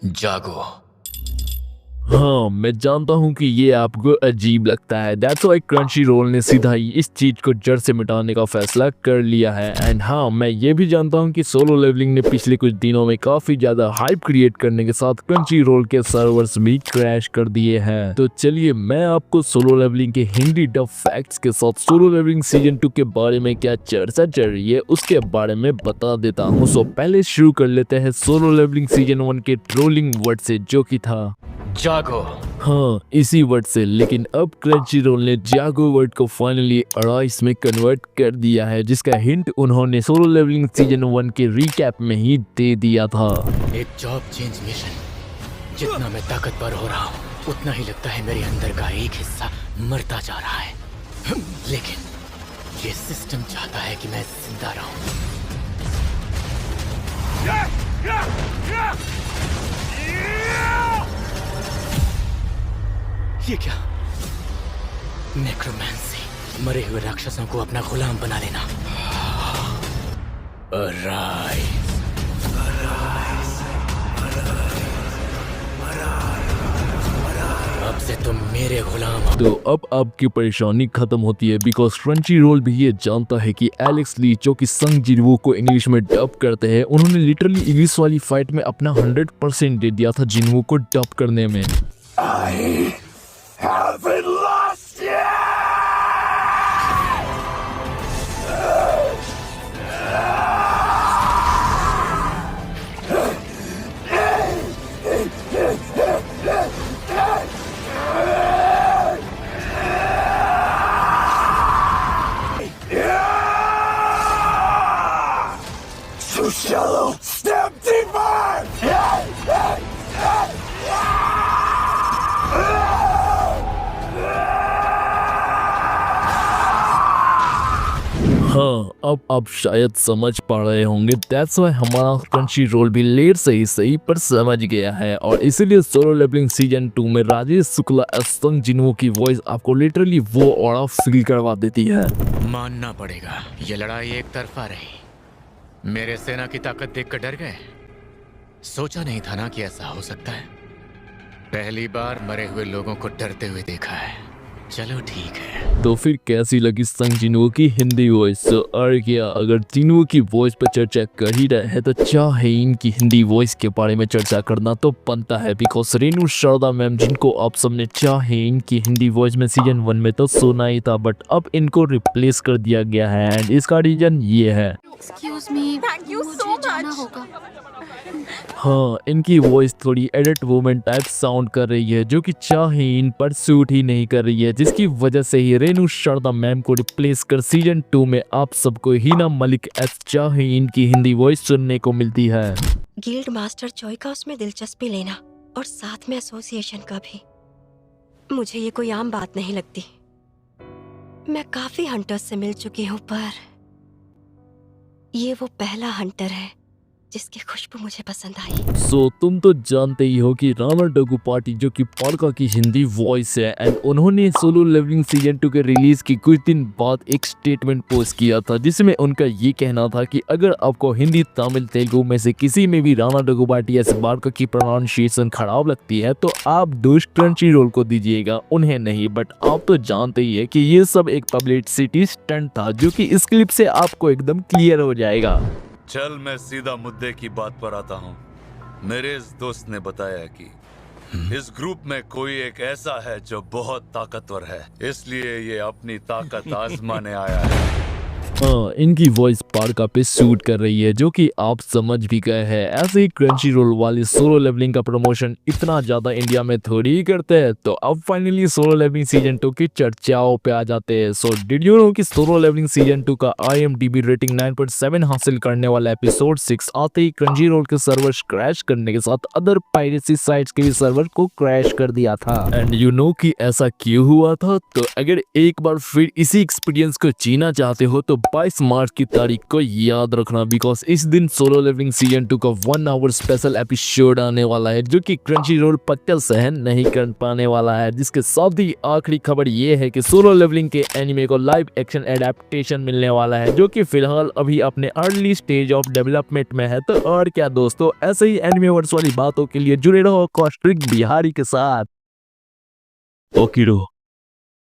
जागो। हाँ, मैं जानता हूँ कि ये आपको अजीब लगता है। दैट्स व्हाई क्रंची रोल ने सीधा ही इस चीज को जड़ से मिटाने का फैसला कर लिया है। एंड हाँ, मैं ये भी जानता हूँ कि सोलो लेवलिंग ने पिछले कुछ दिनों में काफी ज्यादा हाइप क्रिएट करने के साथ क्रंची रोल के सर्वर्स भी क्रैश कर दिए हैं। तो चलिए मैं आपको सोलो लेवलिंग के हिंदी डब फैक्ट्स के साथ सोलो लेवलिंग सीजन 2 के बारे में क्या चर्चा चल रही है उसके बारे में बता देता हूँ। सो पहले शुरू कर लेते हैं सोलो लेवलिंग सीजन 1 के ट्रोलिंग वर्ड से, जो कि था जागो। हाँ, इसी वर्ड से। लेकिन अब क्रंची रोल ने जागो वर्ड को फाइनली अराइस में कन्वर्ट कर दिया है, जिसका हिंट उन्होंने सोलो लेवलिंग सीजन 1 के रिकैप में ही दे दिया था। एक जॉब चेंज मिशन। जितना मैं ताकतवर हो रहा हूँ उतना ही लगता है मेरे अंदर का एक हिस्सा मरता जा रहा है। लेकिन ये सिस्टम चाहता है कि मैं जिंदा रहूं। ये क्या? नेक्रोमेंसी, मरे हुए राक्षसों को अपना गुलाम बना लेना। Arise, arise, अब से तुम मेरे गुलाम हो। तो अब आपकी परेशानी खत्म होती है, बिकॉज क्रंची रोल भी ये जानता है कि एलेक्स ली, जो कि संग जिनवू को इंग्लिश में डब करते हैं, उन्होंने लिटरली इंग्लिश वाली फाइट में अपना 100% दे दिया था जिनवू को डब करने में। Haven't lost yet! Too shallow! Step deeper! हाँ, अब आप शायद समझ पा रहे होंगे। दैट्स व्हाई हमारा क्रंची रोल भी लेट से ही सही पर समझ गया है, और इसीलिए सोलो लेवलिंग सीजन 2 में राजेश शुक्ला संग जिनवू की वॉइस आपको लिटरली वो ऑरा फील करवा देती है। मानना पड़ेगा, ये लड़ाई एक तरफा रही। मेरे सेना की ताकत देखकर डर गए। सोचा नहीं था ना कि ऐसा हो सकता है। पहली बार मरे हुए लोगों को डरते हुए देखा है। चलो ठीक है। तो फिर कैसी लगी संग जिनवू की हिंदी वॉइस? और क्या, अगर जिनवू की वॉइस पर चर्चा कर ही रहे हैं तो चाहेइन की हिंदी वॉइस के बारे में चर्चा करना तो बनता है, बिकॉज रेणु शारदा मैम, जिनको आप सबने चाहेइन की हिंदी वॉइस में सीजन 1 में तो सुना ही था, बट अब इनको रिप्लेस कर दिया गया है। एंड इसका रीजन ये है। एक्सक्यूज मी, Thank you मुझे so जाना much. होगा। हाँ, इनकी वॉइस थोड़ी एडल्ट वुमेन टाइप साउंड कर रही है, जो कि चाहेइन पर सूट ही नहीं कर रही है, जिसकी वजह से ही रेणु शारदा मैम को रिप्लेस कर सीजन 2 में आप सबको हीना मलिक एस चाहेइन की हिंदी वॉइस सुनने को मिलती है। गिल्ड मास्टर चॉय का उसमें दिलचस्पी लेना और साथ में एसोसिएशन का भी, मुझे ये कोई आम बात नहीं लगती। मैं काफी हंटर्स से मिल चुकी हूँ, पर ये वो पहला हंटर है जिसकी खुशबू मुझे पसंद आई। सो तुम तो जानते ही हो कि राणा डगुपाटी, जो कि पारका की हिंदी वॉइस है, एंड उन्होंने सोलो लेवलिंग सीजन 2 के रिलीज की कुछ दिन बाद एक स्टेटमेंट पोस्ट किया था, जिसमें उनका ये कहना था कि अगर आपको हिंदी, तमिल, तेलुगु में से किसी में भी राणा डगुपाटी या पारका की प्रोनाउंसिएशन खराब लगती है तो आप दोष क्रंची रोल को दीजिएगा, उन्हें नहीं। बट आप तो जानते ही है कि ये सब एक पब्लिसिटी स्टंट था, जो कि इस क्लिप से आपको एकदम क्लियर हो जाएगा। चल मैं सीधा मुद्दे की बात पर आता हूँ। मेरे इस दोस्त ने बताया कि इस ग्रुप में कोई एक ऐसा है जो बहुत ताकतवर है, इसलिए ये अपनी ताकत आजमाने आया है। हाँ, इनकी वॉइस पारका पे सूट कर रही है, जो कि आप समझ भी गए हैं। ऐसे ही क्रंची रोल वाले सोलो लेवलिंग का प्रमोशन इतना ज्यादा इंडिया में थोड़ी ही करते हैं। तो अब फाइनली सोलो लेवलिंग सीजन 2 की चर्चाओं पे आ जाते हैं। सो डिड यू नो कि सोलो लेवलिंग सीजन 2 का IMDb रेटिंग 9.7 हासिल करने वाला एपिसोड 6 आते ही क्रंची रोल के सर्वर क्रैश करने के साथ अदर पायरेसी साइट्स के भी सर्वर को क्रैश कर दिया था। एंड यू नो कि ऐसा क्यों हुआ था? तो अगर एक बार फिर इसी एक्सपीरियंस को जीना चाहते हो तो 22 मार्च की तारीख को याद रखना, बिकॉज इस दिन सोलो लेवलिंग सीजन 2 का 1 आवर स्पेशल एपिसोड आने वाला है जो कि क्रंची रोल पक्का सहन नहीं कर पाने वाला है। जिसके साथ ही आखिरी खबर ये है कि सोलो लेवलिंग के एनिमे को लाइव एक्शन एडेप्टेशन मिलने वाला है जो कि फिलहाल अभी अपने अर्ली स्टेज ऑफ डेवलपमेंट में है। तो और क्या दोस्तों, ऐसे ही एनिमेवर्स वाली बातों के लिए जुड़े रहो कॉस्ट्रिक बिहारी के साथ। ओकिरो।